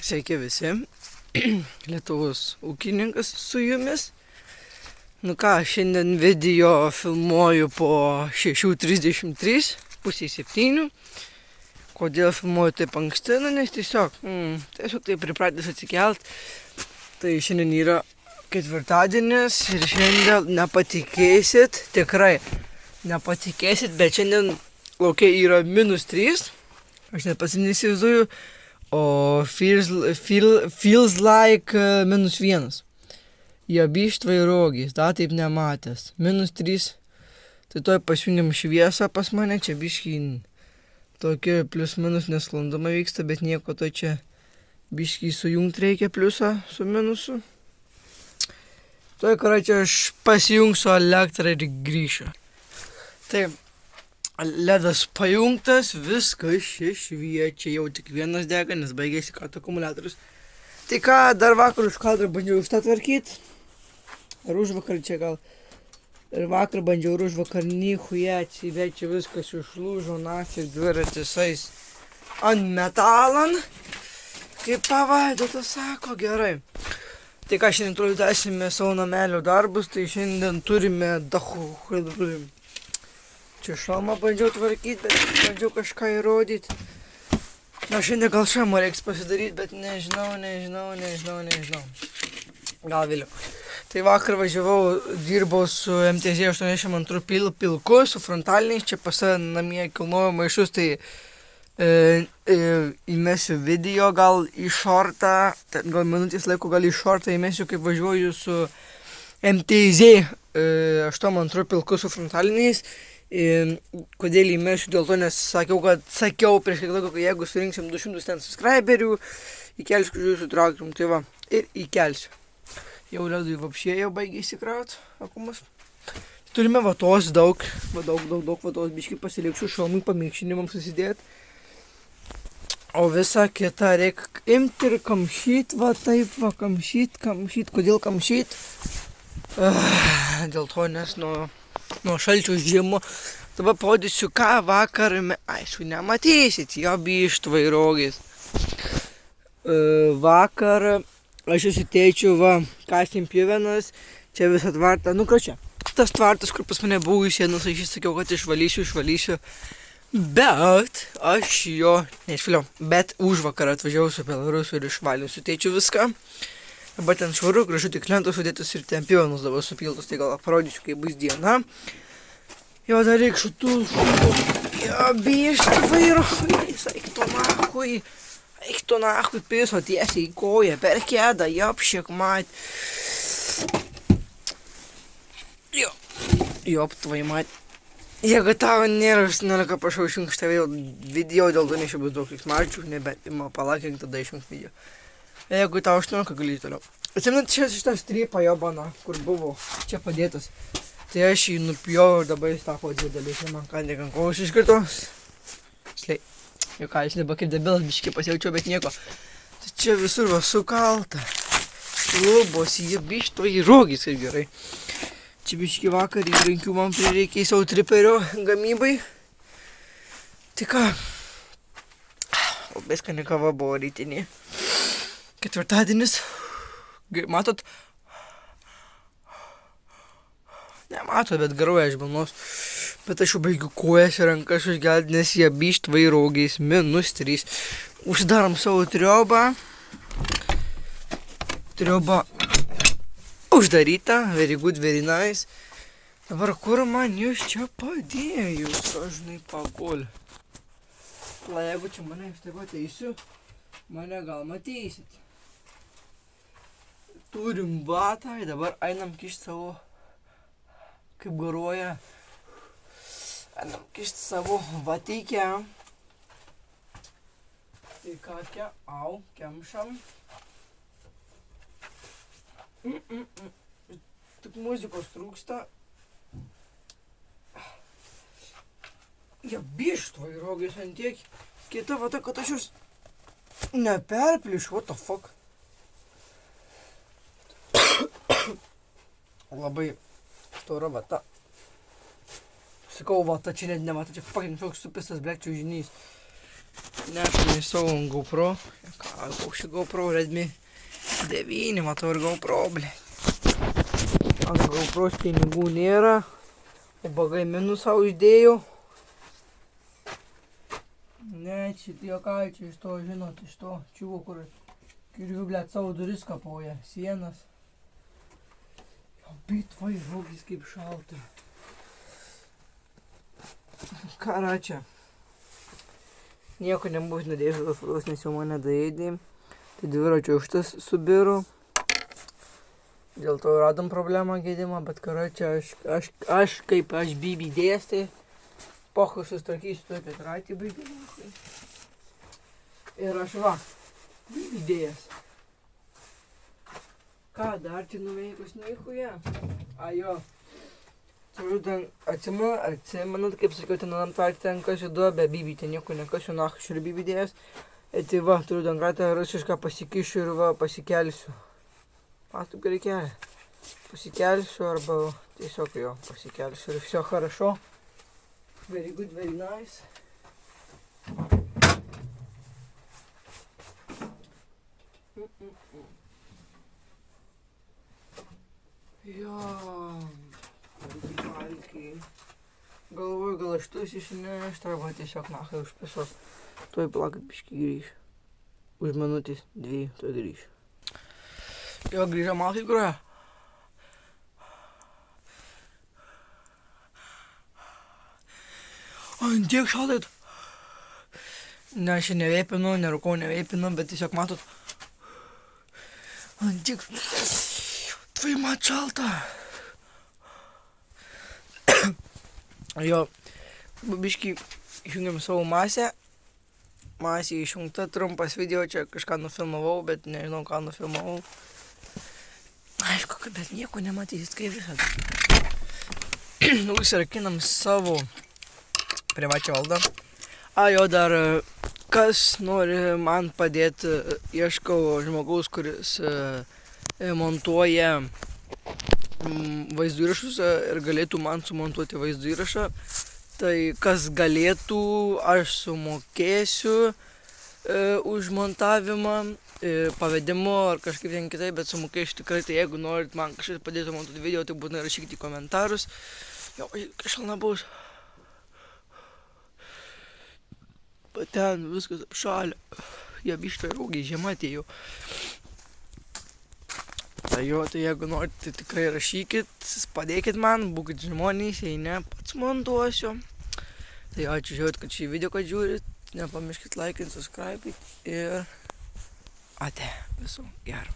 Sveiki visi, Lietuvos ūkininkas su jumis. Nu ką, šiandien video filmuoju po 6:33, pusė 7. Kodėl filmuoju taip anksti? Nes tiesiog taip pripratęs atsikelt. Tai šiandien yra ketvirtadienis ir šiandien nepatikėsit, tikrai nepatikėsit, bet šiandien laukia yra -3. Aš net pats neįsivaizduoju. O feels like -1. Jie bištvai rogės, taip nematęs. -3. Tai toj pasijungiam šviesą pas mane, čia biškiai tokie plius minus nesklandumai vyksta, bet nieko to čia biškiai sujungti reikia pliusą su minusu. Toj čia aš pasijungsiu elektrą ir grįšiu. Tai ledas pajungtas, viskas šviečia, jau tik vienas dega, nes baigėsi kartu akumuliatorius. Tai ką, dar vakar už kadrą bandžiau šitą tvarkyti. Ar užvakar čia gal. Ir vakar bandžiau ir užvakar nichuja atsivečia, viskas išlūžo, nafig dviratis eis ant metalan. Kaip pavaidotas sako, gerai. Tai ką, šiandien toliau tęsime savo namelio darbus, tai šiandien turime Čia šalmą bandžiau tvarkyti, bet bandžiau kažką įrodyti. Na, šiandien gal šalmą reiks pasidaryti, bet nežinau. Gal vėliau. Tai vakar važiavau, dirbau su MTZ 82 pilku, su frontaliniais, čia pas namie kilnojau maišus, tai įmesiu video gal į šortą, gal minutės laiko gal į šortą įmesiu, kaip važiuoju su MTZ 82 pilku su frontaliniais. Kodėl įmesiu, dėl to, nes sakiau prieš kiek laiko, kad jeigu surinksim 200 ten subscriberių, įkelsiu jūsų traktorium, tai va, ir įkelsiu. Jau ledui vapšė jau baigė įsikraut akumus. Turime vatos daug vatos, biškai pasilikščių šalmui pamikšinimams susidėti. O visą kitą reikia imti ir kamšyt, va taip va, kamšyt. Kodėl kamšyt? Dėl to, nes nuo šalčio žiemo. Dabar parodysiu, ką vakar, aišku, nematysit, jo bištvai rogės. Vakar aš įsiteičiau, va, kasėm pjuvenas, čia visą tvartą, čia. Tas tvartas, kur pas mane buvo išėnus, aš sakiau, kad išvalysiu. Bet aš jo neišvaliau. Bet užvakar atvažiavau su Belarusu ir išvaliau su tėčiu viską. Dabar ten švaru, gražu, tik lentos sudėtus ir ten pjuvenus dabar supiltus, tai gal parodysiu, kaip bus diena. Jo, dar reik šitų. Jo, bištvai rogės, eik to nahui piso tiesiai į koją, per kėdą, jopšiek mat. Joptvai mat. Jeigu tavo nėra ką prašau išjungti tave video, dėl to nešiau bus daug liksmarčių, nebent ima palakink, tada išjungs video. Jeigu tau 18 gali toliau. Atsimint, šitas strypa jo bana, kur buvo čia padėtas. Tai aš jį nupjovau ir dabar jis tapo didelis, ir man kandė ant kojos iškrito. Slei. Jau ką, jis dabar kaip debilas biškai pasijaučiau, bet nieko. Tai čia visur va sukalta. Lubos, jie bištvai rogės ir gerai. Čia biškai vakar įrankių man prireikė savo triperio gamybai. Tai ką, labai skani kava buvo rytinė. Ketvirtadienis. Matot? Nematot, bet garuoja iš balnos. Bet aš jau baigiu kojas ir rankas užgelti, nes jie bištvai rogės, -3. Uždarom savo triobą. Trioba uždaryta, very good, very nice. Dabar kur man jūs čia padėjus, aš žinai pagul. Jeigu čia mane iš taip ateisiu, mane gal matysit. Turim batą, dabar einam kišti savo, kaip garuoja, einam kišti savo vatykę. Tai ką, kemšam. Tik muzikos trūksta. Jie bištvai rogės ant tiek. Kita vata, kad aš jūs neperplišiu, what the fuck. Labai stora vata. Sakau, vata čia net ne vata, čia fucking toks supistas blek čiužinys. Nešame į savo GoPro. Koks čia GoPro, Redmi 9, matau ir GoPro, ble. Ant GoPro pinigų nėra. Ubagai minusą uždėjau. Ne, čia juokauju, čia iš to, žinot, iš to čiuvo, kur kirviu, blėt, savo duris kapoja, sienas. Bitvai, žogis kaip šalta. Ką čia? Nieko nebus nadėžu tos fotos, nes jau mane daėdė. Tai dviračio užtas subiro. Dėl to radom problemą gedimą, bet čia aš kaip aš bibi dėstai. Pochus sustvarkysiu tokį ratį baigimą. Ir aš va, bibi dėjęs. Ką dar čia nuveikus nueichuja? Ajo. Turiu ten, atsimenat, kaip sakiau, ten ant tvarti ten kasiu duobę, bibi ten nieko nekasiu, aš ir bibi dėjęs. Ir tai va, turiu ten ratą rusišką pasikišiu ir va, pasikelsiu. Matom, gerai kelią. Pasikelsiu arba tiesiog jo pasikelsiu ir viso хорошо. Very good, very nice. Jo. Galvoju, gal aš tuos išnešt arba tiesiog nachai užpėsiu. Tuoj palaukit biškį grįš. Už minutės 2 tuoj grįš. Jo, grįžę malkai groja. Ant tiek šaltai. Ne, aš neveipinu, nerūkau, neveipinu, bet tiesiog matot. Ant tiek. Tvai mat šalta. Jo, biškį išjungiam savo masę. Masė išjungta, trumpas video, čia kažką nufilmavau, bet nežinau, ką nufilmavau. Aišku, bet nieko nematysit, kaip visada. Užsirakinam savo privačią valdą. Jo, dar kas nori man padėti, ieškau žmogaus, kuris montuoja vaizdo įrašus ir galėtų man sumontuoti vaizdo įrašą. Tai kas galėtų, aš sumokėsiu už montavimą, pavedimu ar kažkaip ten kitai, bet sumokėsiu tikrai. Tai jeigu norit man kažkaip padėti montuoti video, tai būtinai rašykite į komentarus. Jo, šalna bus. Bet ten viskas apšalė. Jie bištai rūgiai, žiema atėjo. Tai jo, tai jeigu norit, tai tikrai rašykit, padėkit man, būkit žmonės, jei ne, pats montuosiu. Tai ačiū žiūrėt, kad šį video, kad žiūrit, nepamirškit laikint, subscribeit ir ate, viso gero.